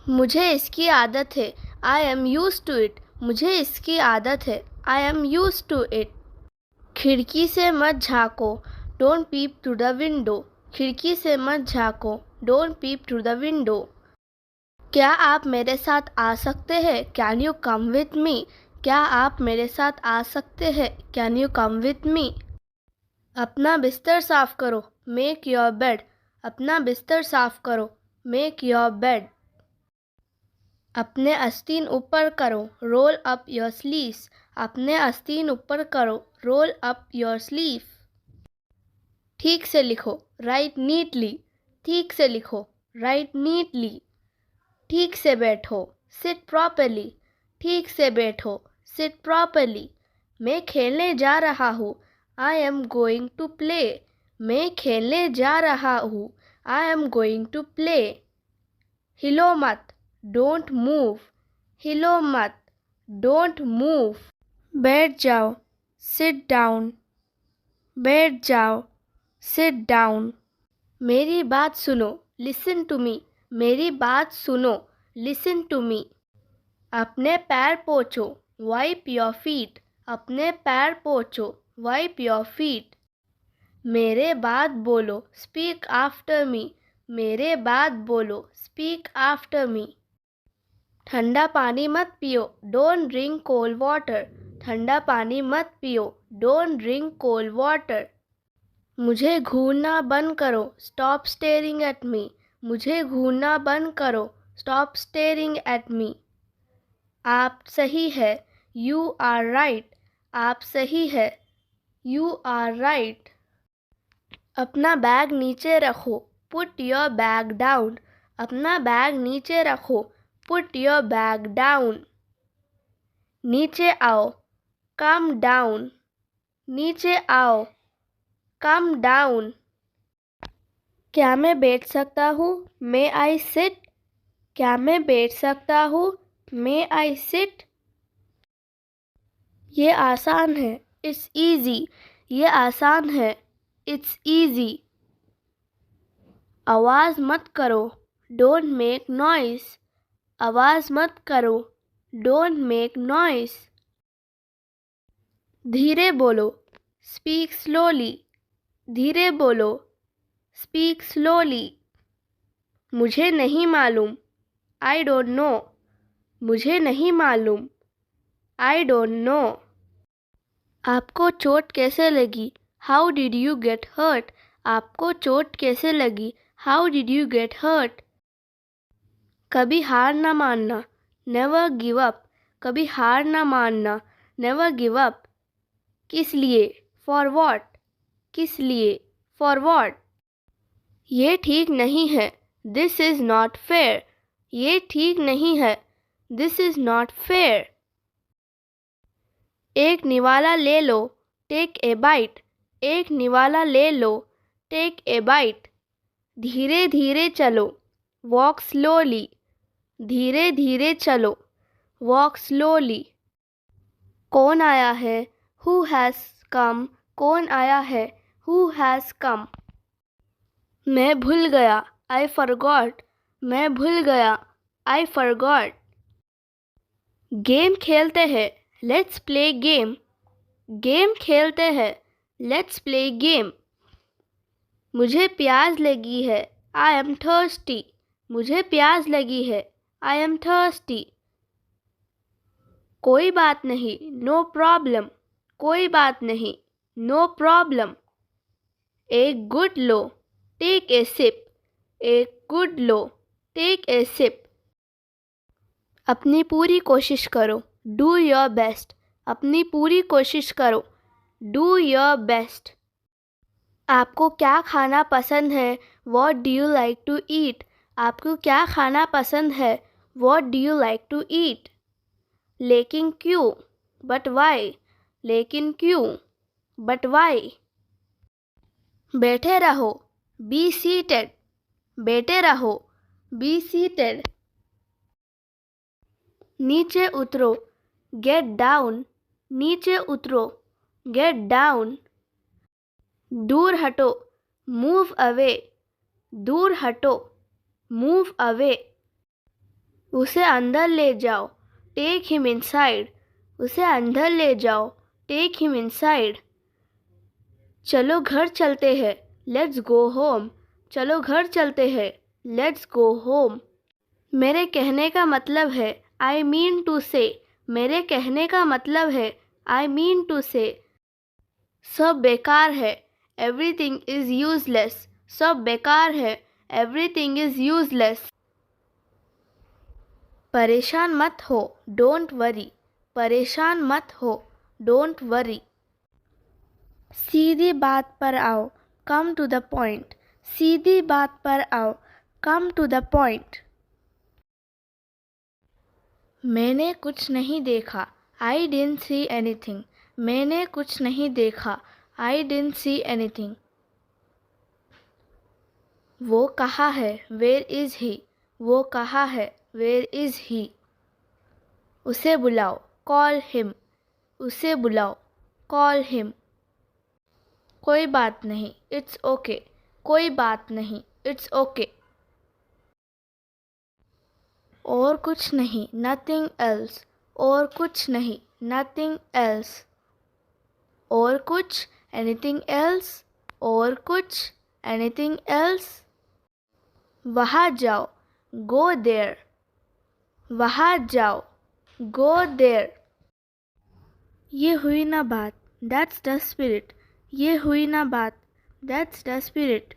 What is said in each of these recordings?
मुझे इसकी आदत है। I am use to it. मुझे इसकी आदत है। I am use to it. खिड़की से मत झाँको। Don't peep to the window. खिड़की से मत झाँको। Don't peep to the window. क्या आप मेरे साथ आ सकते हैं? Can you come with me? क्या आप मेरे साथ आ सकते हैं? Can you come with me? अपना बिस्तर साफ करो। Make your bed. अपना बिस्तर साफ करो। Make your bed. अपने आस्तीन ऊपर करो। Roll up your sleeves. अपने आस्तीन ऊपर करो। Roll up your sleeve. ठीक से लिखो। Write neatly. ठीक से लिखो। Write neatly. ठीक से बैठो। Sit properly. ठीक से बैठो। Sit properly. मैं खेलने जा रहा हूँ। I am going to play. मैं खेलने जा रहा हूँ। I am going to play. हिलो मत। Don't move. हिलो मत। Don't move. बैठ जाओ। Sit down. बैठ जाओ। Sit down. मेरी बात सुनो। Listen to me. मेरी बात सुनो। Listen to me. अपने पैर पोंछो। Wipe your feet. अपने पैर पोंछो। Wipe your feet. मेरे बाद बोलो। Speak after me. मेरे बाद बोलो। Speak after me. ठंडा पानी मत पियो। Don't drink cold water. ठंडा पानी मत पियो। Don't drink cold water. मुझे घूरना बंद करो। Stop staring at me. मुझे घूरना बंद करो। Stop staring at me. आप सही है। You are right. आप सही है। You are right. अपना बैग नीचे रखो। Put your bag down. अपना बैग नीचे रखो। Put your bag down. नीचे आओ। Come down. नीचे आओ। Come down. क्या मैं बैठ सकता हूँ? मे आई सिट? क्या मैं बैठ सकता हूँ? मे आई सिट? ये आसान है। It's easy. ये आसान है। It's easy. आवाज़ मत करो। Don't make noise. आवाज़ मत करो। Don't make noise. धीरे बोलो। Speak slowly. धीरे बोलो। Speak slowly. मुझे नहीं मालूम। I don't know. मुझे नहीं मालूम। I don't know. आपको चोट कैसे लगी? How did you get hurt? आपको चोट कैसे लगी? How did you get hurt? कभी हार ना मानना। Never give up. कभी हार ना मानना। Never give up. किस लिए? For what? किस लिए? For what? ये ठीक नहीं है। This is not fair. ये ठीक नहीं है। This is not fair. एक निवाला ले लो। टेक ए बाइट। एक निवाला ले लो। टेक ए बाइट। धीरे धीरे चलो। Walk slowly. धीरे धीरे चलो। Walk slowly. कौन आया है? Who has come? कौन आया है? Who has come? मैं भूल गया। I forgot. मैं भूल गया। I forgot. गेम खेलते हैं। Let's play game. गेम खेलते हैं। Let's play game. मुझे प्यास लगी है। I am thirsty. मुझे प्यास लगी है। I am thirsty. कोई बात नहीं। No problem. कोई बात नहीं। No problem. एक गुड लो। Take a sip. एक गुड लो। Take a sip. अपनी पूरी कोशिश करो। Do your best. अपनी पूरी कोशिश करो। Do your best. आपको क्या खाना पसंद है? What do you like to eat? आपको क्या खाना पसंद है? What do you like to eat? लेकिन क्यों? But why? लेकिन क्यों? But why? बैठे रहो। Be seated. बैठे रहो। Be seated. नीचे उतरो। Get down. नीचे उतरो। Get down. दूर हटो। Move away. दूर हटो। Move away. उसे अंदर ले जाओ, टेक हिम इनसाइड। उसे अंदर ले जाओ, टेक हिम इनसाइड। चलो घर चलते हैं, लेट्स गो होम। चलो घर चलते हैं, लेट्स गो होम। मेरे कहने का मतलब है, आई मीन टू से। मेरे कहने का मतलब है, आई मीन टू से। सब बेकार है, एवरीथिंग इज़ यूजलेस। सब बेकार है, एवरीथिंग इज़ यूजलेस। परेशान मत हो, डोंट वरी। परेशान मत हो, डोंट वरी। सीधी बात पर आओ, कम टू द पॉइंट। सीधी बात पर आओ, कम टू द पॉइंट। मैंने कुछ नहीं देखा, आई डिडंट सी एनीथिंग। मैंने कुछ नहीं देखा, आई डिडंट सी एनीथिंग। वो कहाँ है, वेयर इज़ ही। वो कहाँ है, वेयर इज़ ही। उसे बुलाओ, कॉल हिम। उसे बुलाओ, कॉल हिम। कोई बात नहीं, इट्स ओके। कोई बात नहीं, इट्स ओके। और कुछ नहीं, नथिंग एल्स। और कुछ नहीं, नथिंग एल्स। और कुछ, एनीथिंग एल्स। और कुछ, एनीथिंग एल्स। वहाँ जाओ, गो देयर। वहाँ जाओ, गो देयर। ये हुई ना बात, दैट्स द स्पिरिट। ये हुई ना बात, दैट्स द स्पिरिट।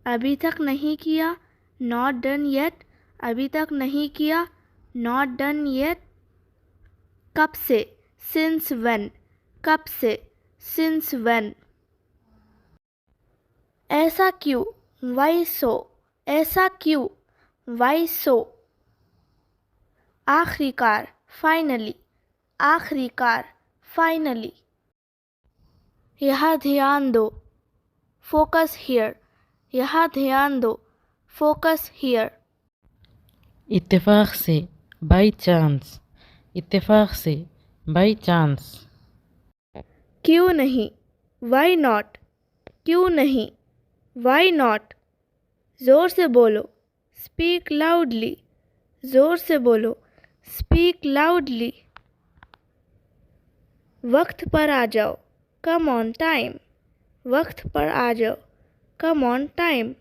अभी तक नहीं किया, नॉट डन येट। अभी तक नहीं किया, नॉट डन येट। कब से, सिंस व्हेन। कब से, सिंस व्हेन। ऐसा क्यों, वाई सो। ऐसा क्यों, वाई सो। आखिरकार, फाइनली। आखिरकार, फाइनली। यहाँ ध्यान दो, फोकस हियर। यहाँ ध्यान दो, फोकस हियर। इत्तेफाक से, बाई चांस। इत्तेफाक से, बाई चांस। क्यों नहीं, वाई नॉट। क्यों नहीं, वाई नॉट। ज़ोर से बोलो, स्पीक लाउडली। ज़ोर से बोलो, स्पीक लाउडली। वक्त पर आ जाओ, कम ऑन टाइम। वक्त पर आ जाओ, कम ऑन टाइम।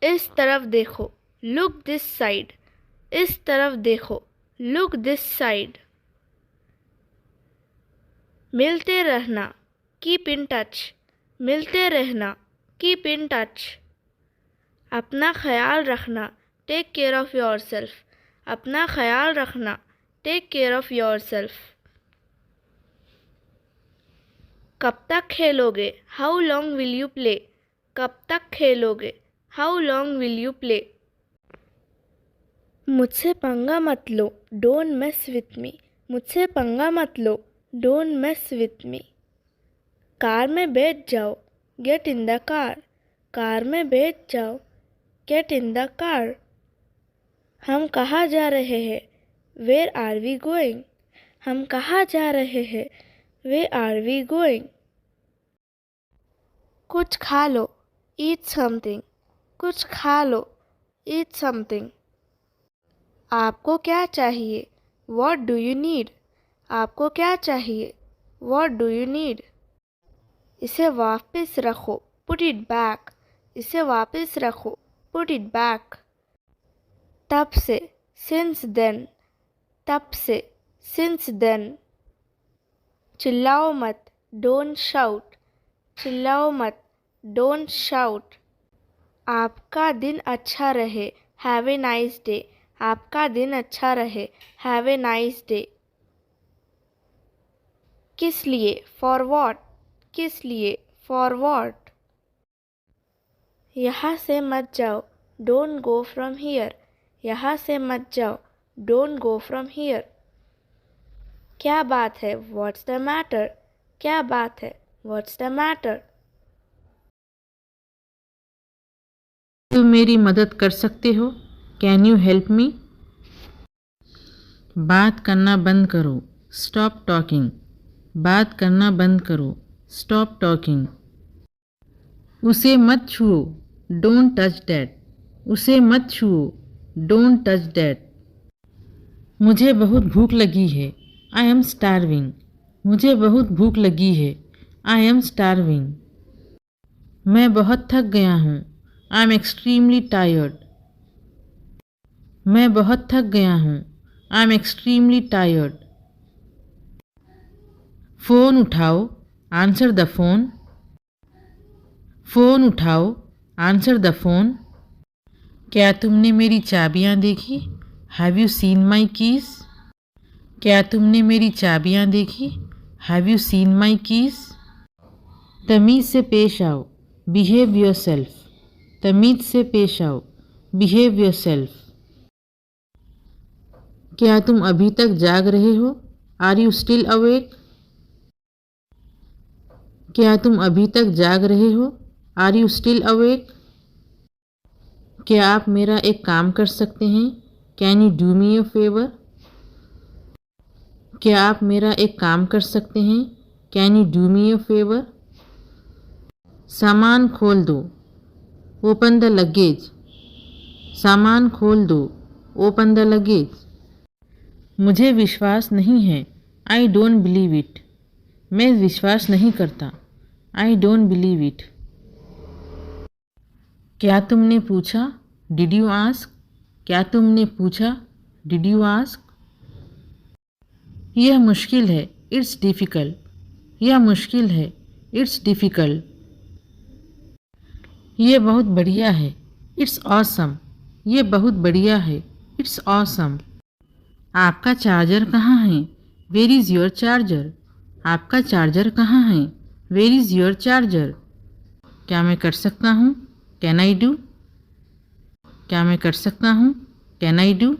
इस तरफ देखो, लुक दिस साइड। इस तरफ देखो, लुक दिस साइड। मिलते रहना, कीप इन टच। मिलते रहना, कीप इन टच। अपना ख्याल रखना, take care of yourself. अपना ख्याल रखना, take care of yourself. कब तक खेलोगे, how long will you play. कब तक खेलोगे, how long will you play. मुझसे पंगा मत लो, डोंट मेस विथ मी। मुझसे पंगा मत लो, don't mess with me. Car में बैठ जाओ, get in the car. Car में बैठ जाओ, गेट इन द कार। हम कहाँ जा रहे हैं, वेयर आर वी गोइंग। हम कहाँ जा रहे हैं, वेयर आर वी गोइंग। कुछ खा लो, ईट समथिंग। कुछ खा लो, ईट समथिंग। आपको क्या चाहिए, व्हाट डू यू नीड। आपको क्या चाहिए, व्हाट डू यू नीड। इसे वापस रखो, पुट इट बैक। इसे वापस रखो, पुट इट बैक। तब से, सिंस देन। तब से, सिंस देन। चिल्लाओ मत, डोंट शाउट। चिल्लाओ मत, डोंट शाउट। आपका दिन अच्छा रहे, हैव ए नाइस डे। आपका दिन अच्छा रहे, हैव ए नाइस डे। किस लिए, फॉर वॉट। किस लिए, फॉर वॉट। यहाँ से मत जाओ, डोंट गो फ्रॉम हियर। यहाँ से मत जाओ, डोंट गो फ्रॉम हियर। क्या बात है, व्हाट्स द मैटर। क्या बात है, व्हाट्स द मैटर। तुम मेरी मदद कर सकते हो, कैन यू हेल्प मी। बात करना बंद करो, स्टॉप टॉकिंग। बात करना बंद करो, स्टॉप टॉकिंग। उसे मत छुओ, डोंट टच दैट। उसे मत छुओ, डोंट टच दैट। मुझे बहुत भूख लगी है, आई एम स्टार्विंग। मुझे बहुत भूख लगी है, आई एम स्टार्विंग। मैं बहुत थक गया हूँ, आई एम एक्सट्रीमली टायर्ड। मैं बहुत थक गया हूँ, I am extremely tired. Phone उठाओ, आंसर द फ़ोन। फ़ोन उठाओ, आंसर द फ़ोन। क्या तुमने मेरी चाबियाँ देखी? Have you seen my keys? क्या तुमने मेरी चाबियाँ देखी? Have you seen my keys? तमीज़ से पेश आओ, बिहेव योर सेल्फ। तमीज़ से पेश आओ, बिहेव योर सेल्फ। क्या तुम अभी तक जाग रहे हो? Are you still awake? क्या तुम अभी तक जाग रहे हो? Are you still awake? क्या आप मेरा एक काम कर सकते हैं? Can you do me a favour? क्या आप मेरा एक काम कर सकते हैं? Can you do me a favour? सामान खोल दो, ओपन द लगेज। सामान खोल दो, ओपन द लगेज। मुझे विश्वास नहीं है, आई डोंट बिलीव इट। मैं विश्वास नहीं करता, आई डोंट बिलीव इट। क्या तुमने पूछा? Did you ask? क्या तुमने पूछा? Did you ask? यह मुश्किल है, इट्स डिफ़िकल्ट। यह मुश्किल है, इट्स डिफ़िकल्ट। यह बहुत बढ़िया है, इट्स ऑसम। यह बहुत बढ़िया है, इट्स ऑसम। आपका चार्जर कहाँ है? Where is your charger? आपका चार्जर कहाँ है? Where is your charger? क्या मैं कर सकता हूँ? Can I do? क्या मैं कर सकता हूँ? Can I do?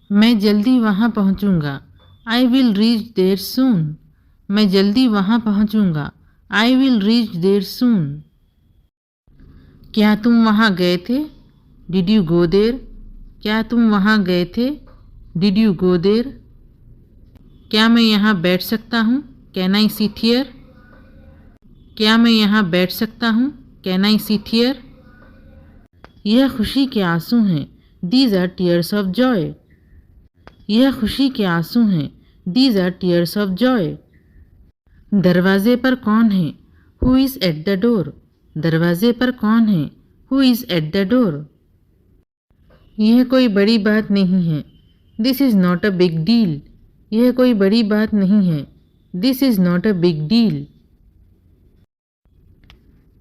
मैं जल्दी वहाँ पहुँचूँगा, I will reach there soon. मैं जल्दी वहाँ पहुँचूँगा, I will reach there soon. क्या तुम वहाँ गए थे? Did you go there? क्या तुम वहाँ गए थे? Did you go there? क्या मैं यहाँ बैठ सकता हूँ? Can I sit here? क्या मैं यहाँ बैठ सकता हूँ? Can I sit here? यह खुशी के आंसू हैं, these are tears of joy. यह खुशी के आंसू हैं, these are tears of joy. दरवाजे पर कौन है? Who is at the door? दरवाजे पर कौन है? Who is at the door? यह कोई बड़ी बात नहीं है, this is not a big deal. यह कोई बड़ी बात नहीं है, this is not a big deal.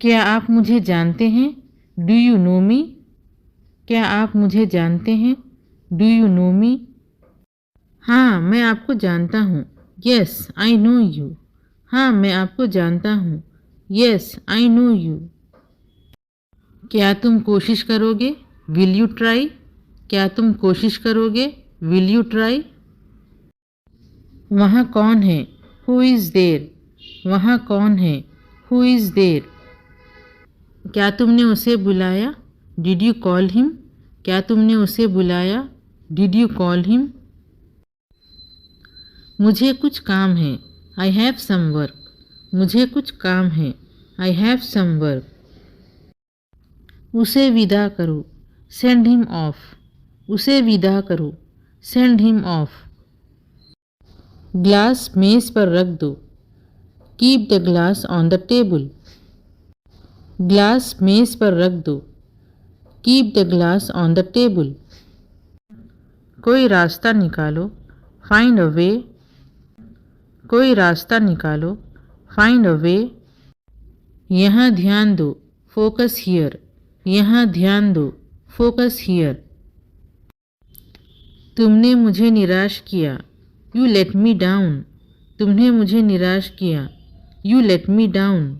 क्या आप मुझे जानते हैं? डू यू नो मी? क्या आप मुझे जानते हैं? डू यू नो मी? हाँ, मैं आपको जानता हूँ। Yes I know you. हाँ, मैं आपको जानता हूँ। Yes I know you. क्या तुम कोशिश करोगे? Will you try? क्या तुम कोशिश करोगे? Will you try? वहाँ कौन है? Who is there? वहाँ कौन है? Who is there? क्या तुमने उसे बुलाया? Did you call him? क्या तुमने उसे बुलाया? Did you call him? मुझे कुछ काम है, आई हैव सम वर्क। मुझे कुछ काम है, आई हैव सम वर्क। उसे विदा करो, सेंड हिम ऑफ। उसे विदा करो, सेंड हिम ऑफ। ग्लास मेज़ पर रख दो, keep the glass on the table. Glass मेज़ पर रख दो, keep the glass on the table. कोई रास्ता निकालो, फाइंड अ वे। कोई रास्ता निकालो, फाइंड अ वे। यहाँ ध्यान दो, फोकस हियर। यहाँ ध्यान दो, फोकस हियर। तुमने मुझे निराश किया, यू लेट मी डाउन। तुमने मुझे निराश किया, यू लेट मी डाउन।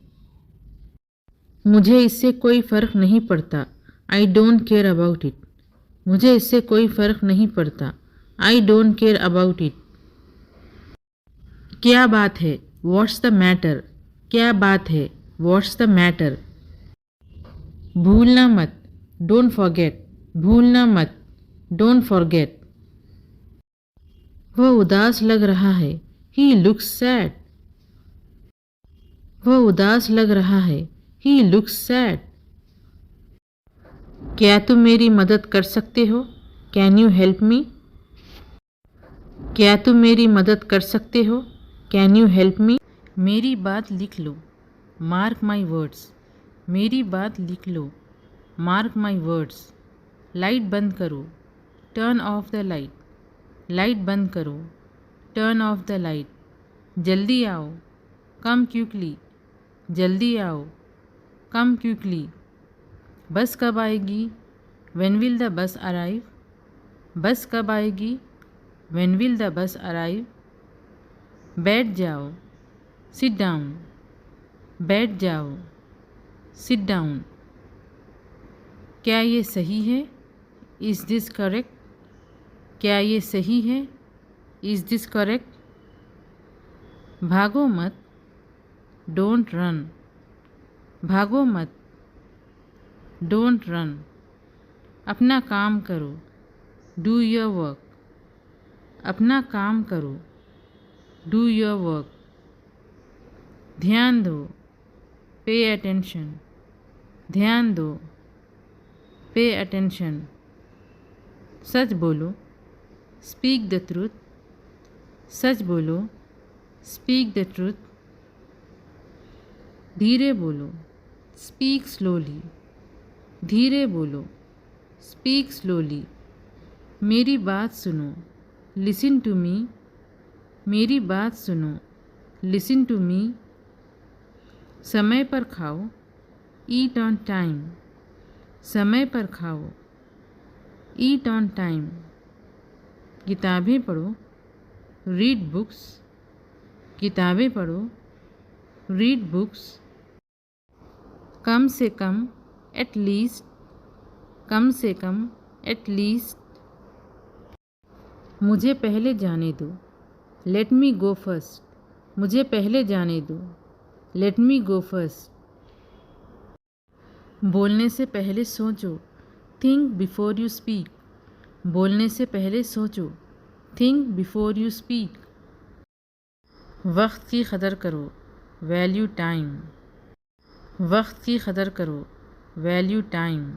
मुझे इससे कोई फ़र्क नहीं पड़ता, I don't care about it. मुझे इससे कोई फ़र्क नहीं पड़ता, I don't care about it. क्या बात है? What's the matter? क्या बात है? What's the matter? भूलना मत, डोंट फॉरगेट। भूलना मत, डोंट फॉरगेट। वह उदास लग रहा है, ही लुक्स सैड। वह उदास लग रहा है, ही लुक्स सैड। क्या तुम मेरी मदद कर सकते हो? Can you help me? क्या तुम मेरी मदद कर सकते हो? Can you help me? मेरी बात लिख लो। Mark my words. मेरी बात लिख लो। Mark my words. लाइट बंद करो। Turn off the light. Light बंद करो। Turn off the light. जल्दी आओ। Come quickly. जल्दी आओ। Come quickly. बस कब आएगी? When will the bus arrive? Bus कब आएगी? When will the bus arrive? बैठ जाओ। Sit down. बैठ जाओ। Sit down. क्या ये सही है? Is this correct? क्या ये सही है? Is this correct? भागो मत। Don't run. भागो मत। Don't run. अपना काम करो। Do your work. अपना काम करो। Do your work. ध्यान दो। Pay attention. ध्यान दो। Pay attention. सच बोलो। Speak the truth. सच बोलो। Speak the truth. धीरे बोलो। Speak slowly. धीरे बोलो। Speak slowly. मेरी बात सुनो। Listen to me. मेरी बात सुनो। Listen to me. समय पर खाओ। Eat on time. समय पर खाओ। Eat on time. किताबें पढ़ो। Read books. किताबें पढ़ो। Read books. कम से कम। At least. कम से कम। At least. मुझे पहले जाने दो। Let me go first. मुझे पहले जाने दो। Let me go first. बोलने से पहले सोचो। Think before you speak. बोलने से पहले सोचो। Think before you speak. वक्त की कदर करो। Value time. वक्त की कदर करो। Value time.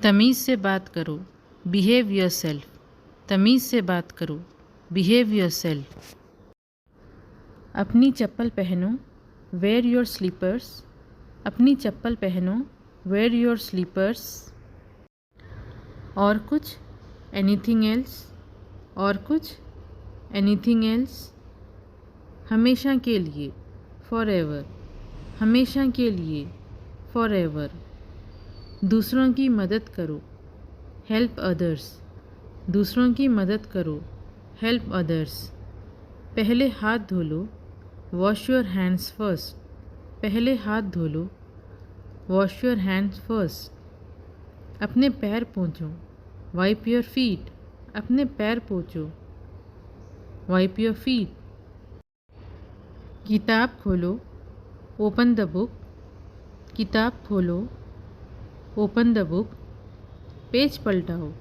तमीज़ से बात करो। Behave yourself. तमीज़ से बात करो। Behave yourself. अपनी चप्पल पहनो। Wear your slippers. अपनी चप्पल पहनो। Wear your slippers. और कुछ? Anything else? और कुछ? Anything else? हमेशा के लिए। Forever. हमेशा के लिए। Forever. दूसरों की मदद करो। Help others. दूसरों की मदद करो। Help others. पहले हाथ धो लो। Wash your hands first. पहले हाथ धो लो। Wash your hands first. अपने पैर पोंछो। Wipe your feet. अपने पैर पोंछो। Wipe your feet. किताब खोलो। Open the book. किताब खोलो। Open the book. पेज पलटाओ।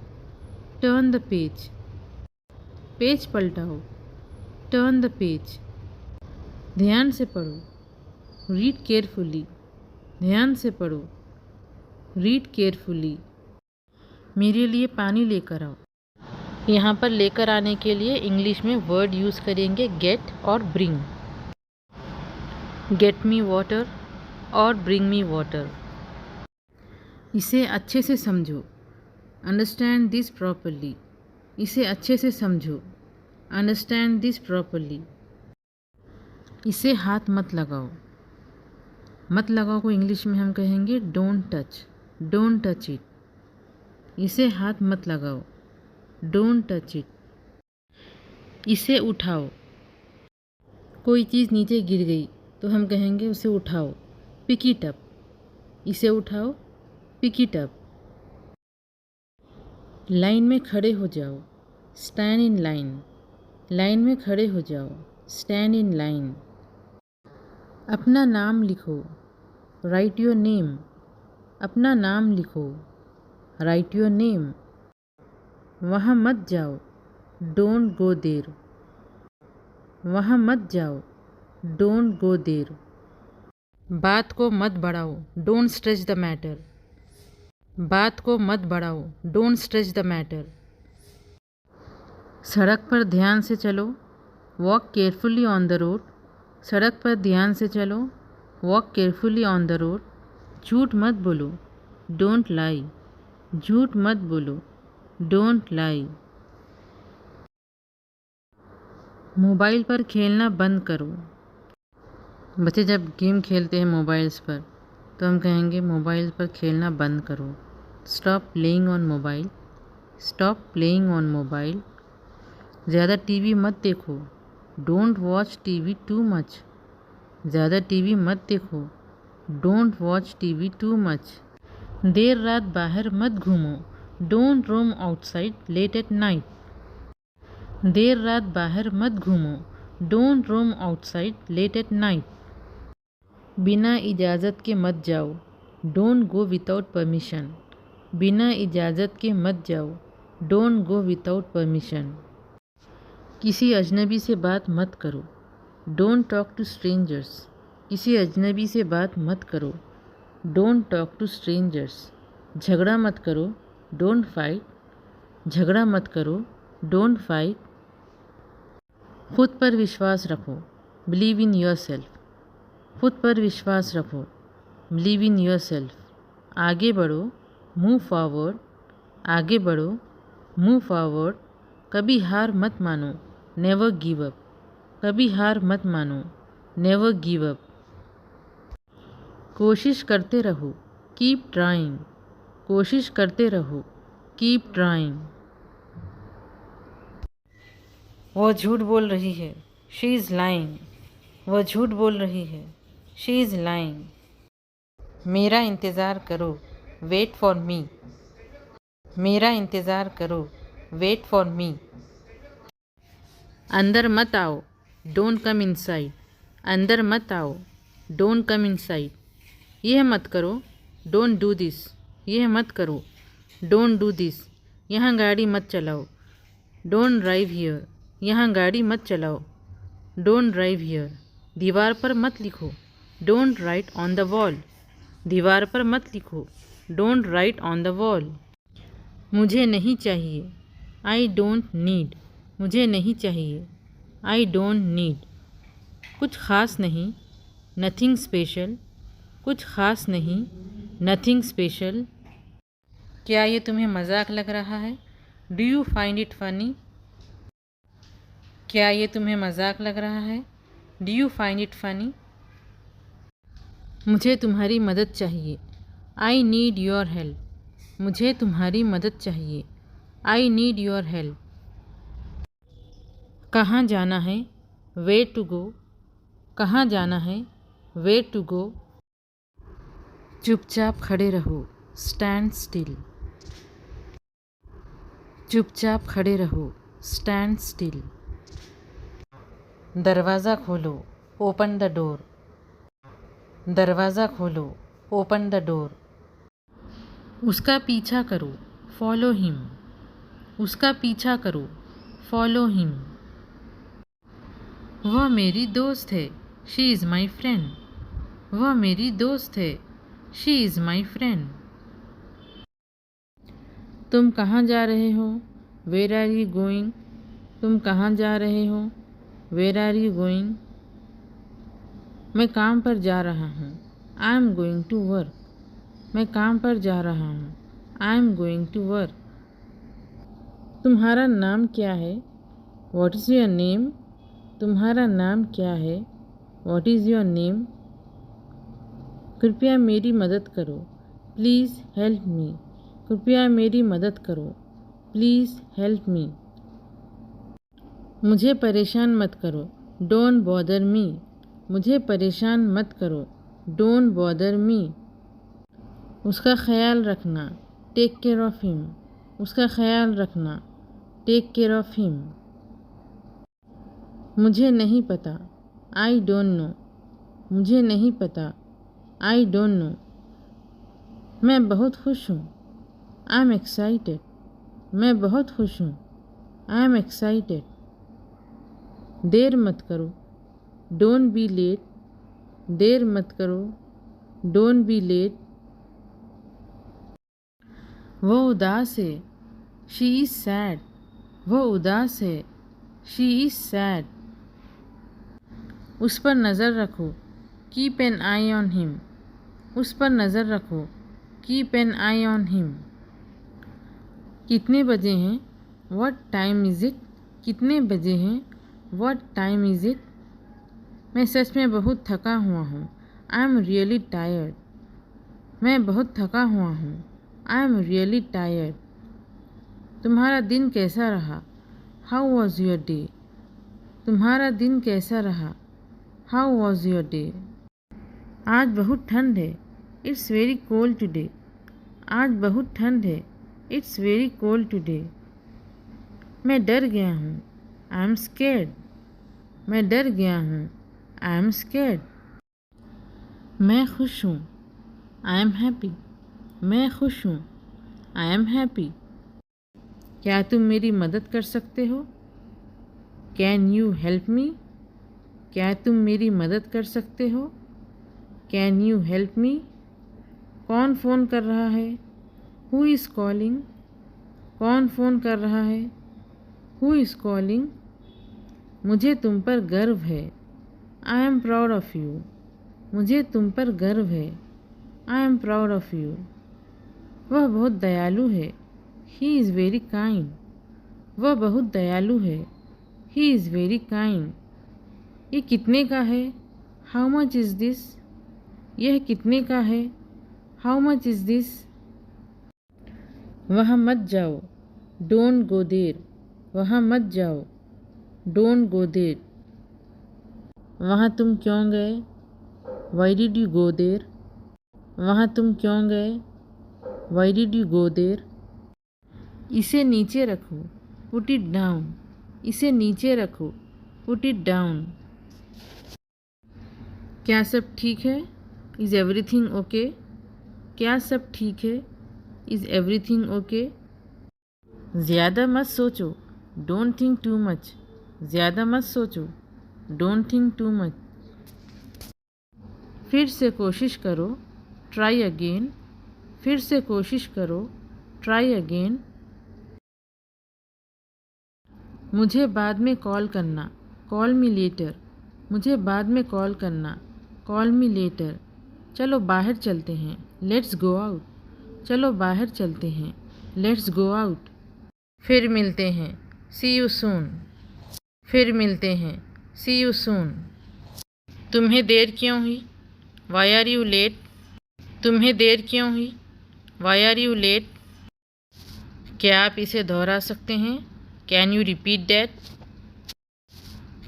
Turn the page. पेज पलटाओ। Turn the page. ध्यान से पढ़ो। Read carefully. ध्यान से पढ़ो। Read carefully. मेरे लिए पानी लेकर आओ। यहाँ पर लेकर आने के लिए इंग्लिश में वर्ड यूज़ करेंगे गेट और ब्रिंग। गेट मी वाटर और ब्रिंग मी वाटर। इसे अच्छे से समझो। Understand this properly. इसे अच्छे से समझो। Understand this properly. इसे हाथ मत लगाओ। मत लगाओ को इंग्लिश में हम कहेंगे don't touch. Don't touch it. इसे हाथ मत लगाओ। Don't touch it. इसे उठाओ। कोई चीज़ नीचे गिर गई तो हम कहेंगे उसे उठाओ। Pick it up. इसे उठाओ। Pick it up. लाइन में खड़े हो जाओ। Stand in line. लाइन में खड़े हो जाओ। Stand in line. अपना नाम लिखो। Right your name. अपना नाम लिखो। Right your name. वहाँ मत जाओ। डोंट गो देर। वहाँ मत जाओ। डोंट गो देर। बात को मत बढ़ाओ। Don't stretch the matter. बात को मत बढ़ाओ, डोंट स्ट्रेच द मैटर। सड़क पर ध्यान से चलो, walk carefully on the road. सड़क पर ध्यान से चलो, walk carefully on the road. झूठ मत बोलो, डोंट लाई। झूठ मत बोलो, डोंट लाई। मोबाइल पर खेलना बंद करो। बच्चे जब गेम खेलते हैं मोबाइल्स पर तो हम कहेंगे मोबाइल पर खेलना बंद करो। Stop playing on mobile. Stop playing on mobile. ज़्यादा टीवी मत देखो, don't watch TV too much. ज़्यादा टीवी मत देखो, don't watch TV too much. देर रात बाहर मत घूमो, don't roam outside late at night. देर रात बाहर मत घूमो, don't roam outside late at night. बिना इजाज़त के मत जाओ, डोंट गो विदाउट परमिशन। बिना इजाज़त के मत जाओ, डोंट गो विदाउट परमिशन। किसी अजनबी से बात मत करो, डोंट टॉक टू स्ट्रेंजर्स। किसी अजनबी से बात मत करो, डोंट टॉक टू स्ट्रेंजर्स। झगड़ा मत करो, डोंट फाइट। झगड़ा मत करो, डोंट फाइट। खुद पर विश्वास रखो, बिलीव इन योर सेल्फ। खुद पर विश्वास रखो, बिलीव इन योर सेल्फ। आगे बढ़ो, मूव फॉरवर्ड। आगे बढ़ो, मूव फॉरवर्ड। कभी हार मत मानो, नेवर गिव अप। कभी हार मत मानो, नेवर गिव अप। कोशिश करते रहो, कीप ट्राइंग। कोशिश करते रहो, कीप ट्राइंग। वह झूठ बोल रही है, शी इज़ लाइंग। वह झूठ बोल रही है, शी इज़ लाइंग। मेरा इंतज़ार करो, वेट फॉर मी। मेरा इंतज़ार करो, वेट फॉर मी। अंदर मत आओ, डोंट कम इनसाइड। अंदर मत आओ, डोंट कम इनसाइड। यह मत करो, डोंट डू दिस। यह मत करो, डोंट डू दिस। यहाँ गाड़ी मत चलाओ, डोंट ड्राइव हियर। यहाँ गाड़ी मत चलाओ, डोंट ड्राइव हियर। दीवार पर मत लिखो, don't write on the wall. दीवार पर मत लिखो, don't write on the wall. मुझे नहीं चाहिए, आई डोंट नीड। मुझे नहीं चाहिए, आई डोंट नीड। कुछ ख़ास नहीं, नथिंग स्पेशल। कुछ ख़ास नहीं, नथिंग स्पेशल। क्या ये तुम्हें मजाक लग रहा है? Do you find it funny? क्या ये तुम्हें मजाक लग रहा है? Do you find it funny? मुझे तुम्हारी मदद चाहिए, आई नीड योर हेल्प। मुझे तुम्हारी मदद चाहिए, आई नीड योर हेल्प। कहाँ जाना है? Where to go. कहाँ जाना है? Where to go. चुपचाप खड़े रहो, स्टैंड स्टिल। चुपचाप खड़े रहो, स्टैंड स्टिल। दरवाज़ा खोलो, ओपन द डोर। दरवाज़ा खोलो, ओपन द डोर। उसका पीछा करो, फॉलो हिम। उसका पीछा करो, फॉलो हिम। वह मेरी दोस्त है, शी इज़ माई फ्रेंड। वह मेरी दोस्त है, शी इज़ माई फ्रेंड। तुम कहाँ जा रहे हो? Where are you going? तुम कहाँ जा रहे हो? Where are you going? मैं काम पर जा रहा हूँ, I am going to work. मैं काम पर जा रहा हूँ, I am going to work. तुम्हारा नाम क्या है? What is your name? तुम्हारा नाम क्या है? What is your name? कृपया मेरी मदद करो, प्लीज़ हेल्प मी। कृपया मेरी मदद करो, प्लीज़ हेल्प मी। मुझे परेशान मत करो, डोंट बॉदर मी। मुझे परेशान मत करो, डोंट बॉदर मी। उसका ख्याल रखना, टेक केयर ऑफ़ हिम। उसका ख्याल रखना, टेक केयर ऑफ़ हिम। मुझे नहीं पता, आई डोंट नो। मुझे नहीं पता, आई डोंट नो। मैं बहुत खुश हूँ, आई एम एक्साइटेड। मैं बहुत खुश हूँ, आई एम एक्साइटेड। देर मत करो, डोंट बी लेट। देर मत करो, डोंट बी लेट। वो उदास है। She is sad. वो उदास है। She is sad. उस पर नज़र रखो। Keep an I on him. उस पर नज़र रखो। Keep an I on him. कितने बजे हैं? What time is it? कितने बजे हैं? What time is it? मैं सच में बहुत थका हुआ हूँ। I am really tired. मैं बहुत थका हुआ हूँ। I am really tired. तुम्हारा दिन कैसा रहा? How was your day? तुम्हारा दिन कैसा रहा? How was your day? आज बहुत ठंड है। It's very cold today. आज बहुत ठंड है। It's very cold today. मैं डर गया हूँ। I am scared. मैं डर गया हूँ। I am scared. मैं खुश हूँ। I am happy. मैं खुश हूँ। I am happy. क्या तुम मेरी मदद कर सकते हो? Can you help me? क्या तुम मेरी मदद कर सकते हो? Can you help me? कौन फ़ोन कर रहा है? Who is calling? कौन फ़ोन कर रहा है? Who is calling? मुझे तुम पर गर्व है। I am proud of you. मुझे तुम पर गर्व है। I am proud of you. वह बहुत दयालु है। He is very kind. वह बहुत दयालु है। He is very kind. ये कितने का है? How much is this? यह कितने का है? How much is this? वहाँ मत जाओ। डोंट गो देर। वहाँ मत जाओ। डोंट गो देर। वहाँ तुम क्यों गए? वाई डिड यू गो देर? वहाँ तुम क्यों गए? वाई डिड यू गो देर? इसे नीचे रखो। Put it down. इसे नीचे रखो। Put it down. क्या सब ठीक है? Is everything okay? क्या सब ठीक है? Is everything okay? ज़्यादा मत सोचो। Don't think too much. ज़्यादा मत सोचो। Don't think too much. फिर से कोशिश करो। Try again. फिर से कोशिश करो। Try again. मुझे बाद में कॉल करना। Call me later. मुझे बाद में कॉल करना। Call me later. चलो बाहर चलते हैं। Let's go out. चलो बाहर चलते हैं। Let's go out. फिर मिलते हैं। See you soon. फिर मिलते हैं। See you soon. तुम्हें देर क्यों हुई? Why are you late? तुम्हें देर क्यों हुई? Why are you late? क्या आप इसे दोहरा सकते हैं? Can you repeat that?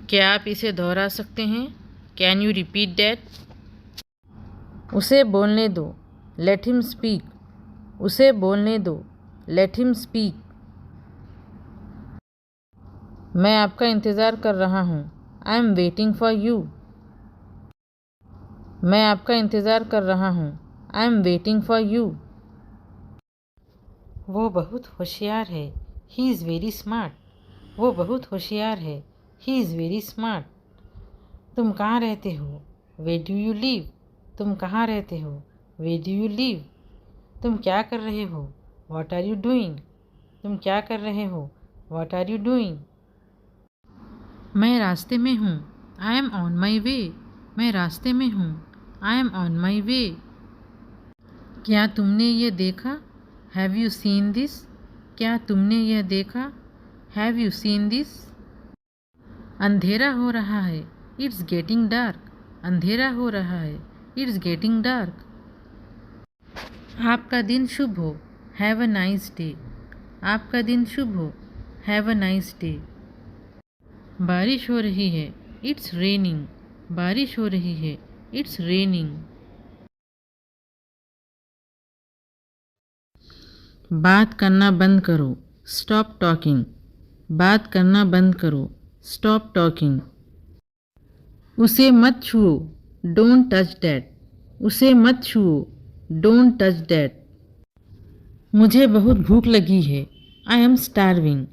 क्या आप इसे दोहरा सकते हैं? Can you repeat that? उसे बोलने दो। Let him speak. उसे बोलने दो। Let him speak. मैं आपका इंतज़ार कर रहा हूँ। I am waiting for you. मैं आपका इंतज़ार कर रहा हूँ। I am waiting for you. वो बहुत होशियार है। He is very smart. वो बहुत होशियार है। He is very smart. तुम कहाँ रहते हो? Where do you live? तुम कहाँ रहते हो? Where do you live? तुम क्या कर रहे हो? What are you doing? तुम क्या कर रहे हो? What are you doing? मैं रास्ते में हूँ। I am on my way. मैं रास्ते में हूँ। I am on my way. क्या तुमने ये देखा? Have you seen this? क्या तुमने यह देखा? Have you seen this? अंधेरा हो रहा है। It's getting dark. अंधेरा हो रहा है। It's getting dark. आपका दिन शुभ हो। Have a nice day. आपका दिन शुभ हो। Have a nice day. बारिश हो रही है। It's raining. बारिश हो रही है। It's raining. बात करना बंद करो। Stop talking. बात करना बंद करो। Stop talking. उसे मत छुओ। Don't touch that. उसे मत छुओ। Don't touch that. मुझे बहुत भूख लगी है। I M starving.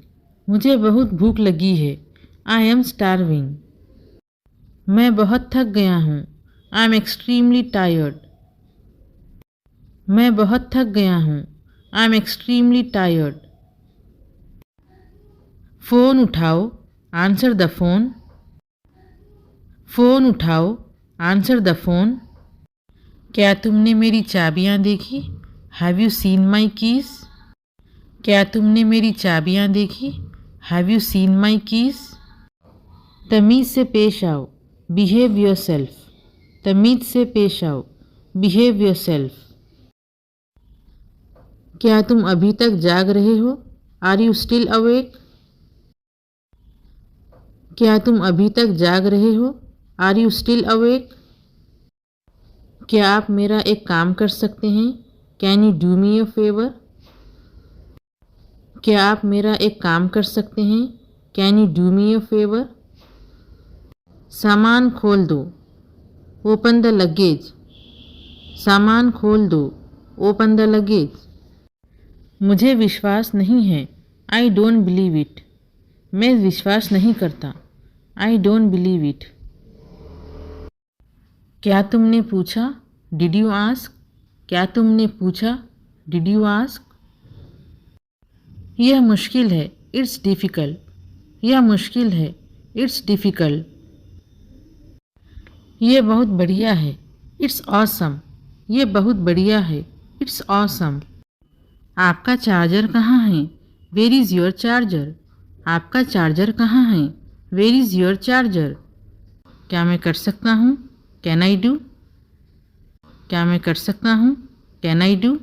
मुझे बहुत भूख लगी है। I M starving. मैं बहुत थक गया हूँ। I am extremely tired. मैं बहुत थक गया हूँ। I am extremely tired. Phone उठाओ, आंसर द फ़ोन। फ़ोन उठाओ, आंसर द फ़ोन। क्या तुमने मेरी चाबियाँ देखी? Have you seen my keys? क्या तुमने मेरी चाबियाँ देखी? Have you seen my keys? तमीज़ से पेश आओ, बिहेव योर सेल्फ। तमीज़ से पेश आओ, बिहेव योर सेल्फ। क्या तुम अभी तक जाग रहे हो? Are you still awake? क्या तुम अभी तक जाग रहे हो? Are you still awake? क्या आप मेरा एक काम कर सकते हैं? Can you do me a favour? क्या आप मेरा एक काम कर सकते हैं? Can you do me a favour? सामान खोल दो, ओपन द लगेज। सामान खोल दो, ओपन द लगेज। मुझे विश्वास नहीं है, आई डोंट बिलीव इट। मैं विश्वास नहीं करता, आई डोंट बिलीव इट। क्या तुमने पूछा? Did you ask? क्या तुमने पूछा? Did you ask? यह मुश्किल है, इट्स डिफ़िकल्ट। यह मुश्किल है, इट्स डिफ़िकल्ट। यह बहुत बढ़िया है, इट्स ऑसम। यह बहुत बढ़िया है, इट्स ऑसम। आपका चार्जर कहाँ है? Where is your charger? आपका चार्जर कहाँ है? Where is your charger? क्या मैं कर सकता हूँ? Can I do? क्या मैं कर सकता हूँ? Can I do?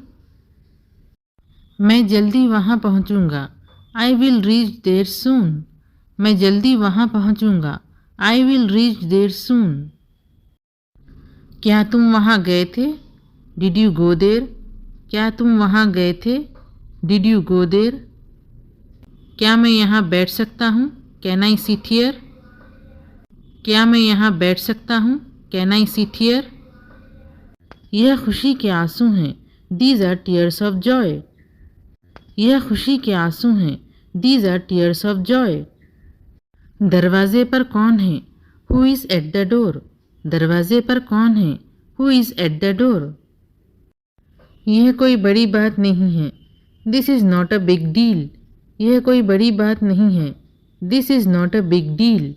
मैं जल्दी वहाँ पहुँचूँगा, I will reach there soon. मैं जल्दी वहाँ पहुँचूँगा, I will reach there soon. क्या तुम वहाँ गए थे? Did you go there? क्या तुम वहाँ गए थे? Did you go there? क्या मैं यहाँ बैठ सकता हूँ? Can I sit here? क्या मैं यहाँ बैठ सकता हूँ? Can I sit here? यह खुशी के आंसू हैं, these are tears of joy. यह खुशी के आंसू हैं, these are tears of joy. दरवाजे पर कौन है? Who is at the door? दरवाजे पर कौन है? Who is at the door? यह कोई बड़ी बात नहीं है, this is not a big deal. यह कोई बड़ी बात नहीं है, this is not a big deal.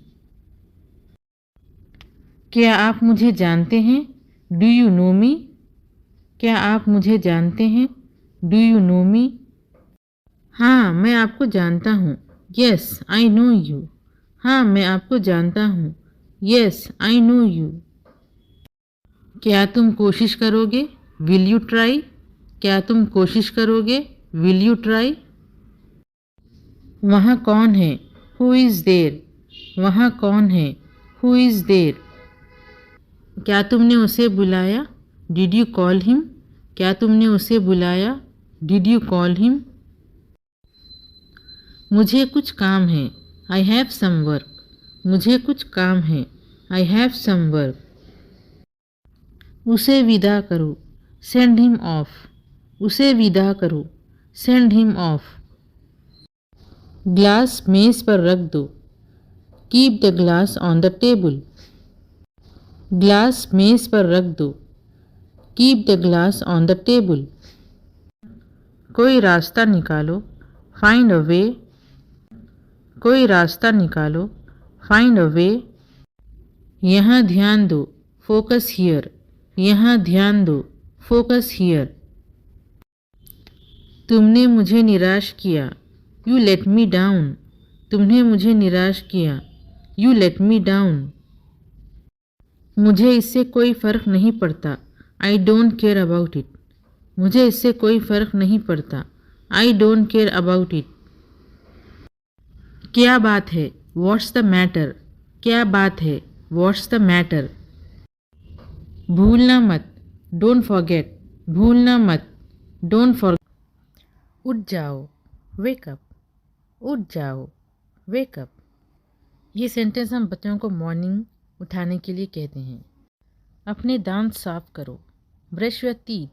क्या आप मुझे जानते हैं? डू यू नो मी? क्या आप मुझे जानते हैं? डू यू नो मी? हाँ, मैं आपको जानता हूँ। Yes I know you. हाँ, मैं आपको जानता हूँ। Yes I know you. क्या तुम कोशिश करोगे? Will you try? क्या तुम कोशिश करोगे? Will you try? वहाँ कौन है? Who is there? वहाँ कौन है? Who is there? क्या तुमने उसे बुलाया? Did you call him? क्या तुमने उसे बुलाया? Did you call him? मुझे कुछ काम है, आई हैव सम वर्क। मुझे कुछ काम है, आई हैव सम वर्क। उसे विदा करो, सेंड हिम ऑफ। उसे विदा करो, सेंड हिम ऑफ। ग्लास मेज़ पर रख दो, keep the glass on the table. Glass मेज़ पर रख दो, keep the glass on the table. कोई रास्ता निकालो, फाइंड अ वे। कोई रास्ता निकालो, फाइंड अ वे। यहाँ ध्यान दो, फोकस हियर। यहाँ ध्यान दो, फोकस हियर। तुमने मुझे निराश किया, यू लेट मी डाउन। तुमने मुझे निराश किया, यू लेट मी डाउन। मुझे इससे कोई फ़र्क नहीं पड़ता, I don't care about it. मुझे इससे कोई फ़र्क नहीं पड़ता, I don't care about it. क्या बात है? What's the matter? क्या बात है? What's the matter? भूलना मत, डोंट फॉरगेट। भूलना मत, डोंट फॉरगेट। उठ जाओ, वेक अप। उठ जाओ, वेक अप। ये सेंटेंस हम बच्चों को मॉर्निंग उठाने के लिए कहते हैं। अपने दांत साफ करो, ब्रश योर टीथ।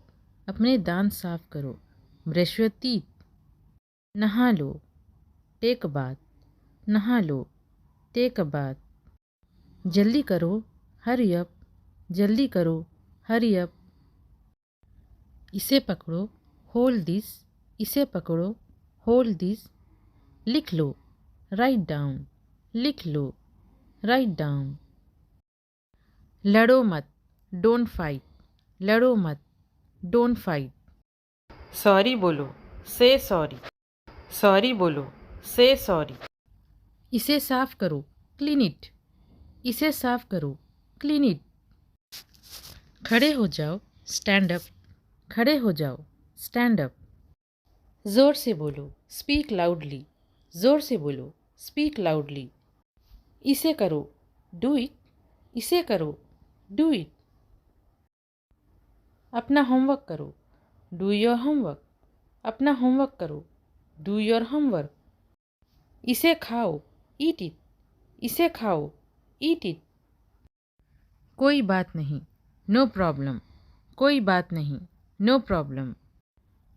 अपने दांत साफ करो, ब्रश योर टीथ। नहा लो, टेक अ बाथ। नहा लो, टेक अ बाथ। जल्दी करो, हरी अप। जल्दी करो, हरी अप। इसे पकड़ो, होल्ड दिस। इसे पकड़ो, होल्ड दिस, लिख लो, राइट डाउन, लिख लो, राइट डाउन। लड़ो मत, डोंट फाइट, लड़ो मत, डोंट फाइट। सॉरी बोलो, से सॉरी, सॉरी बोलो, से सॉरी। इसे साफ करो, क्लीन इट, इसे साफ करो, क्लीन इट। खड़े हो जाओ, स्टैंड अप, खड़े हो जाओ, स्टैंड अप। ज़ोर से बोलो, स्पीक लाउडली, ज़ोर से बोलो, स्पीक लाउडली। इसे करो, डू इट, इसे करो, डू इट। अपना होमवर्क करो, डू योर होमवर्क, अपना होमवर्क करो, डू योर होमवर्क। इसे खाओ, ईट इट, इसे खाओ, ईट इट। कोई बात नहीं, नो प्रॉब्लम, कोई बात नहीं, नो प्रॉब्लम।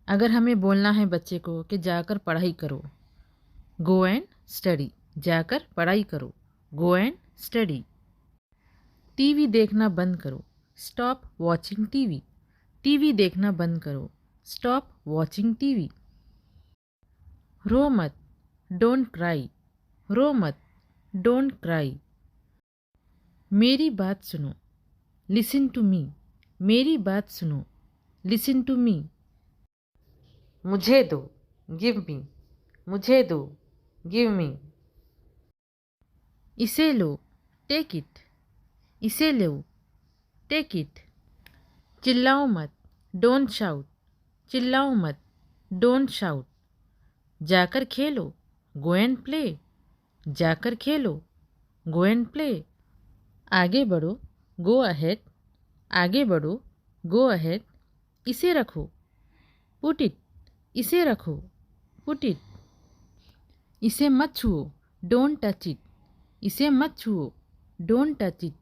अगर हमें बोलना है बच्चे को कि जाकर पढ़ाई करो, गो एंड स्टडी, जाकर पढ़ाई करो, गो एंड स्टडी। टीवी देखना बंद करो, स्टॉप वॉचिंग टीवी, टीवी देखना बंद करो, स्टॉप वॉचिंग टीवी। रो मत, डोंट क्राई, रो मत, डोंट क्राई। मेरी बात सुनो, लिसन टू मी, मेरी बात सुनो, लिसन टू मी। मुझे दो, गिव मी, मुझे दो, गिव मी। इसे लो, टेक इट, इसे लो, टेक इट। चिल्लाओ मत, डोंट शाउट, चिल्लाओ मत, डोंट शाउट। जाकर खेलो, गो एंड प्ले, जाकर खेलो, गो एंड प्ले। आगे बढ़ो, गो अहेड, आगे बढ़ो, गो अहेड। इसे रखो, पुट इट, इसे रखो, पुट इट। इसे मत छुओ, डोंट टच इट, इसे मत छुओ, डोंट टच इट।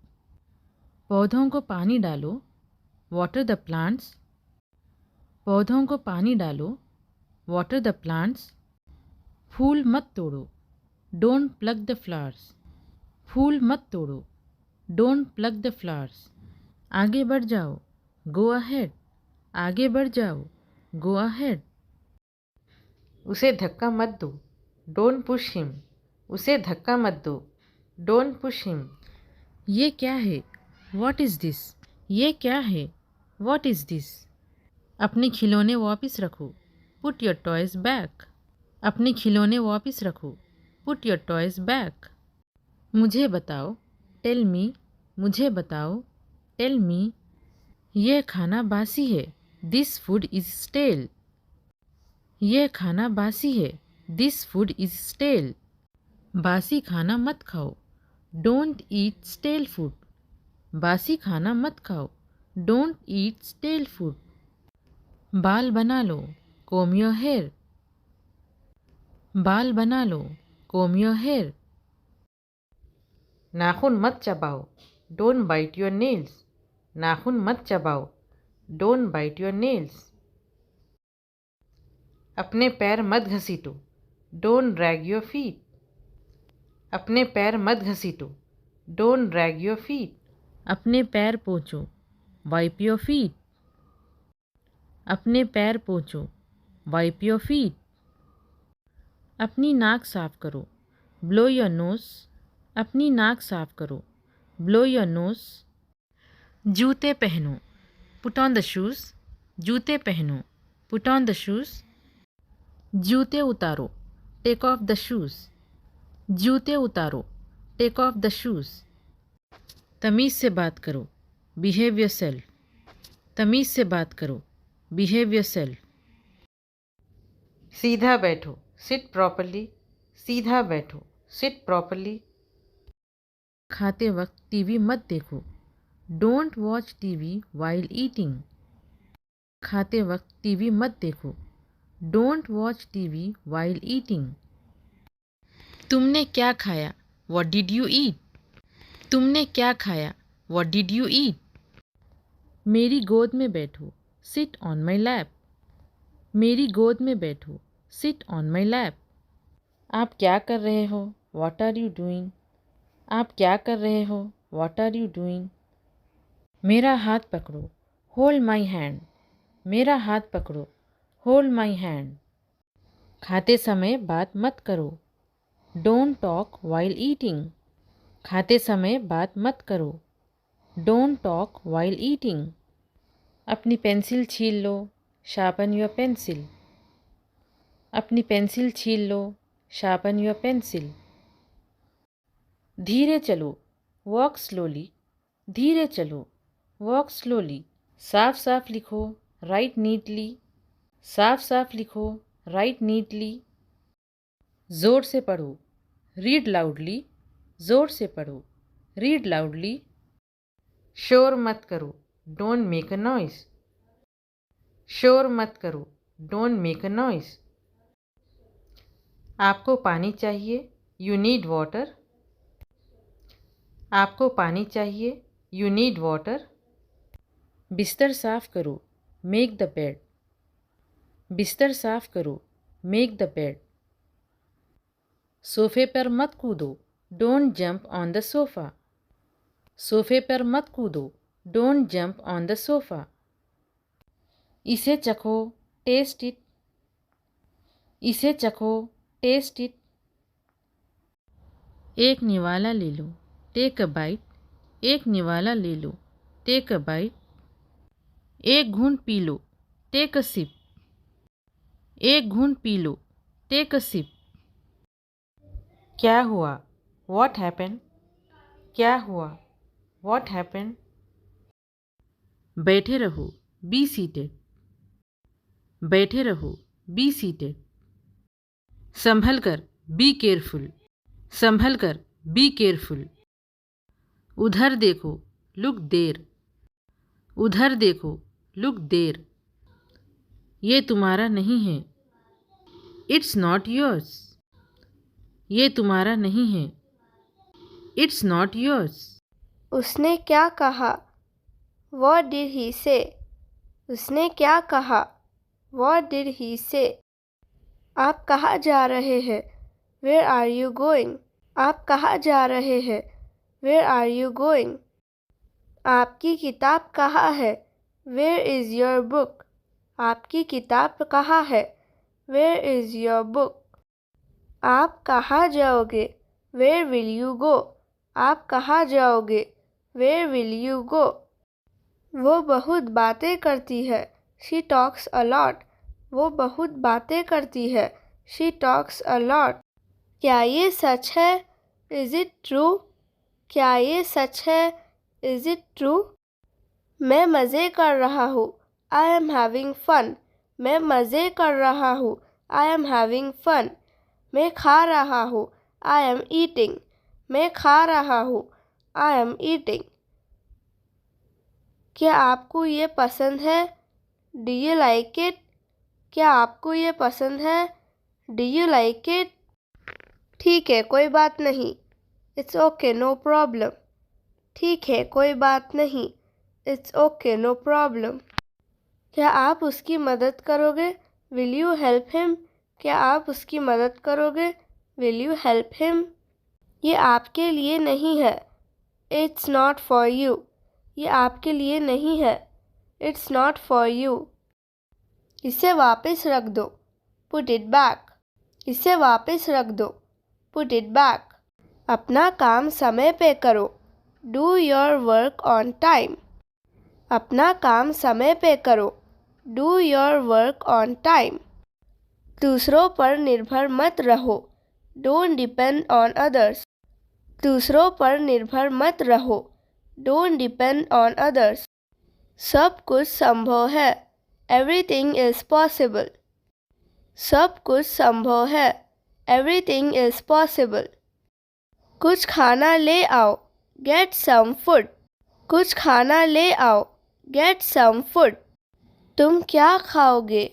पौधों को पानी डालो, वाटर द प्लांट्स, पौधों को पानी डालो, वाटर द प्लांट्स। फूल मत तोड़ो, डोंट प्लग द फ्लावर्स, फूल मत तोड़ो, डोंट प्लग द फ्लावर्स। आगे बढ़ जाओ, गो अहेड, आगे बढ़ जाओ, गो अहेड। उसे धक्का मत दो, डोंट पुश हिम, उसे धक्का मत दो, डोंट पुश हिम। ये क्या है, व्हाट इज़ दिस, ये क्या है, व्हाट इज़ दिस। अपने खिलौने वापस रखो, पुट योर टॉयज़ बैक, अपने खिलौने वापस रखो, पुट योर टॉयज़ बैक। मुझे बताओ, टेल मी, मुझे बताओ, टेल मी। यह खाना बासी है, दिस फूड इज़ स्टेल, यह खाना बासी है, दिस फूड इज़ स्टेल। बासी खाना मत खाओ, डोंट ईट स्टेल फूड, बासी खाना मत खाओ, डोंट ईट स्टेल फूड। बाल बना लो, कोम योर हेयर, बाल बना लो, कोम योर हेयर। नाखून मत चबाओ, डोंट बाइट योर नेल्स, नाखून मत चबाओ, डोंट बाइट योर नेल्स। अपने पैर मत घसीटो, डोंट ड्रैग योर फीट, अपने पैर मत घसीटो, डोंट ड्रैग योर फीट। अपने पैर पोंछो, वाइप योर फीट, अपने पैर पोंछो, वाइप योर फीट। अपनी नाक साफ करो, ब्लो योर नोज, अपनी नाक साफ करो, ब्लो योर नोज। जूते पहनो, पुट ऑन द शूज़, जूते पहनो, पुट ऑन द शूज़। जूते उतारो, टेक ऑफ द शूज़, जूते उतारो, टेक ऑफ द शूज़। तमीज़ से बात करो, बिहेव योर सेल्फ, तमीज़ से बात करो, बिहेव योर सेल्फ। सीधा बैठो, सिट प्रॉपरली, सीधा बैठो, सिट प्रॉपरली। खाते वक्त टीवी मत देखो, don't watch TV while eating, खाते वक्त टीवी मत देखो, don't watch TV while eating. तुमने क्या खाया, व्हाट डिड यू ईट, तुमने क्या खाया, व्हाट डिड यू ईट। मेरी गोद में बैठो, सिट ऑन माई लैप, मेरी गोद में बैठो, सिट ऑन माई लैप। आप क्या कर रहे हो, व्हाट आर यू डूइंग, आप क्या कर रहे हो, व्हाट आर यू डूइंग। मेरा हाथ पकड़ो, होल्ड माई हैंड, मेरा हाथ पकड़ो, होल्ड माई हैंड। खाते समय बात मत करो। Don't talk while eating. खाते समय बात मत करो। Don't talk while eating. अपनी पेंसिल छील लो। Sharpen your pencil. अपनी पेंसिल छील लो। Sharpen your pencil. धीरे चलो। Walk slowly. धीरे चलो। Walk slowly. साफ साफ लिखो। Write neatly. साफ साफ लिखो। Write neatly. ज़ोर से पढ़ो। Read loudly. ज़ोर से पढ़ो। Read loudly. शोर मत करो। Don't make a noise. शोर मत करो। Don't make a noise. आपको पानी चाहिए। You need water. आपको पानी चाहिए। You need water. बिस्तर साफ करो। Make the bed. बिस्तर साफ करो। Make the bed. सोफे पर मत कूदो। Don't jump on the sofa. सोफे पर मत कूदो। Don't jump on the sofa. इसे चखो। Test it. इसे चखो। Test it. एक निवाला ले लो। टेक अ बाइट। एक निवाला ले लो। टेक अ बाइट। एक घूंट पी लो। Take a sip. एक घूंट पी लो। Take a sip. क्या हुआ? What happened? क्या हुआ? What happened? बैठे रहो। Be seated. बैठे रहो। Be seated. संभल कर। Be careful. संभल कर। Be careful. उधर देखो। Look there. उधर देखो। Look there. ये तुम्हारा नहीं है। It's not yours. ये तुम्हारा नहीं है। It's not yours. उसने क्या कहा? What did he say? उसने क्या कहा? What did he say? आप कहाँ जा रहे हैं? Where are you going? आप कहाँ जा रहे हैं? Where are you going? आपकी किताब कहाँ है? Where is your book? आपकी किताब कहाँ है? Where is your book? आप कहाँ जाओगे? Where will you go? आप कहाँ जाओगे? Where will you go? वो बहुत बातें करती है। She talks a lot. वो बहुत बातें करती है। She talks a lot. क्या ये सच है? Is it true? क्या ये सच है? Is it true? मैं मज़े कर रहा हूँ। I am having fun. मैं मज़े कर रहा हूँ। I am having fun. मैं खा रहा हूँ। I am eating. मैं खा रहा हूँ। I am eating. क्या आपको ये पसंद है? Do you like it? क्या आपको ये पसंद है? Do you like it? ठीक है, कोई बात नहीं। It's okay, no problem. ठीक है, कोई बात नहीं। It's okay, no problem. क्या आप उसकी मदद करोगे? Will you help him? क्या आप उसकी मदद करोगे? Will you help him? ये आपके लिए नहीं है। It's not for you. ये आपके लिए नहीं है। It's not for you. इसे वापस रख दो। Put it back. इसे वापस रख दो। Put it back. अपना काम समय पे करो। Do your work on time. अपना काम समय पे करो। Do your work on time. दूसरों पर निर्भर मत रहो। Don't depend on others. दूसरों पर निर्भर मत रहो। Don't depend on others. सब कुछ संभव है। Everything is possible. सब कुछ संभव है। Everything is possible. कुछ खाना ले आओ। Get some food. कुछ खाना ले आओ। Get some food. तुम क्या खाओगे?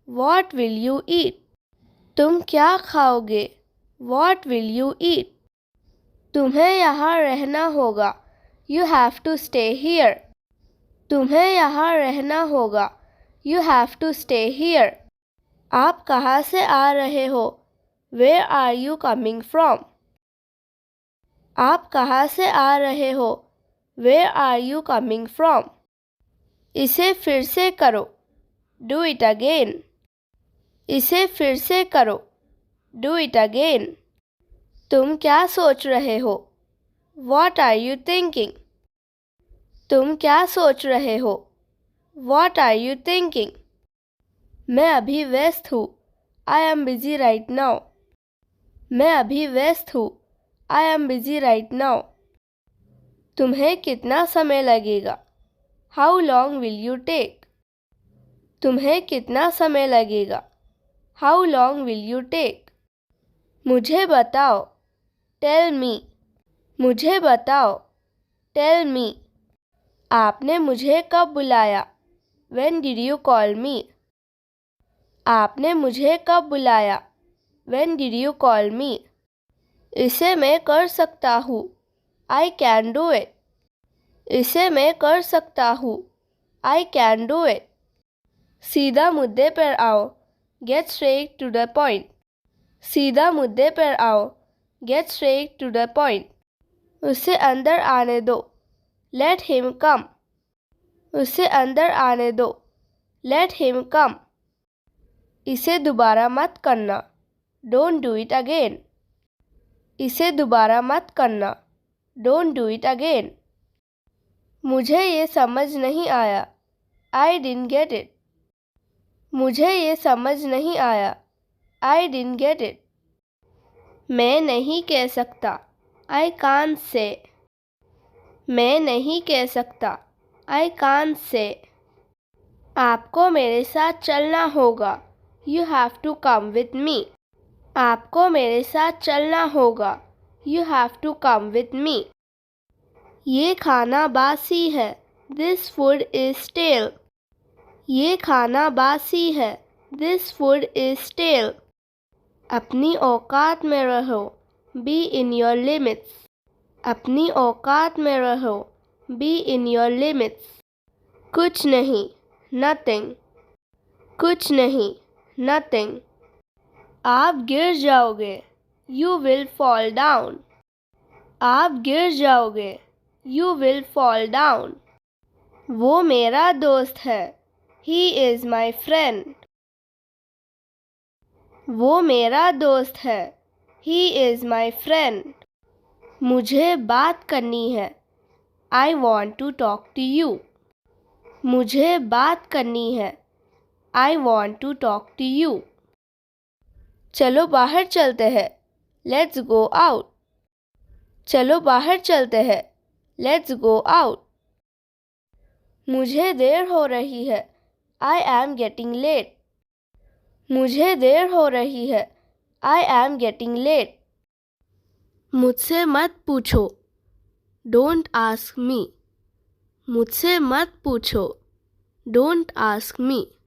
What will you eat? तुम क्या खाओगे? What will you eat? तुम्हें यहाँ रहना होगा। You have to stay here. तुम्हें यहाँ रहना होगा। You have to stay here. आप कहाँ से आ रहे हो? Where are you coming from? आप कहाँ से आ रहे हो? Where are you coming from? इसे फिर से करो। Do it again. इसे फिर से करो। Do it again. तुम क्या सोच रहे हो? What are you thinking? तुम क्या सोच रहे हो? What are you thinking? मैं अभी व्यस्त हूँ। I am busy right now. मैं अभी व्यस्त हूँ। I am busy right now. तुम्हें कितना समय लगेगा? How long will you take? तुम्हें कितना समय लगेगा? How long will you take? मुझे बताओ। Tell me. मुझे बताओ। Tell me. आपने मुझे कब बुलाया? When did you call me? आपने मुझे कब बुलाया? When did you call me? इसे मैं कर सकता हूँ। I can do it. इसे मैं कर सकता हूँ। I can do it. सीधा मुद्दे पर आओ। Get straight to the point. सीधा मुद्दे पर आओ। Get straight to the point. उसे अंदर आने दो। Let him come. उसे अंदर आने दो। Let him come. इसे दोबारा मत करना। Don't do it again. इसे दोबारा मत करना। Don't do it again. मुझे ये समझ नहीं आया। I didn't get it. मुझे ये समझ नहीं आया। I didn't get it. मैं नहीं कह सकता। I can't say. मैं नहीं कह सकता। I can't say. आपको मेरे साथ चलना होगा। You have to come with me. आपको मेरे साथ चलना होगा। You have to come with me. ये खाना बासी है। This food is stale. ये खाना बासी है। This food is stale. अपनी औकात में रहो। Be in your limits. अपनी औकात में रहो। Be in your limits. कुछ नहीं। Nothing. कुछ नहीं। Nothing. आप गिर जाओगे। You will fall down. आप गिर जाओगे। You will fall down. वो मेरा दोस्त है। He is my friend. वो मेरा दोस्त है। He is my friend. मुझे बात करनी है। I want to talk to you. मुझे बात करनी है। I want to talk to you. चलो बाहर चलते हैं। Let's go out. चलो बाहर चलते हैं। Let's go out. मुझे देर हो रही है। I am getting late. मुझे देर हो रही है। I am getting late. मुझसे मत पूछो। Don't ask me. मुझसे मत पूछो। Don't ask me.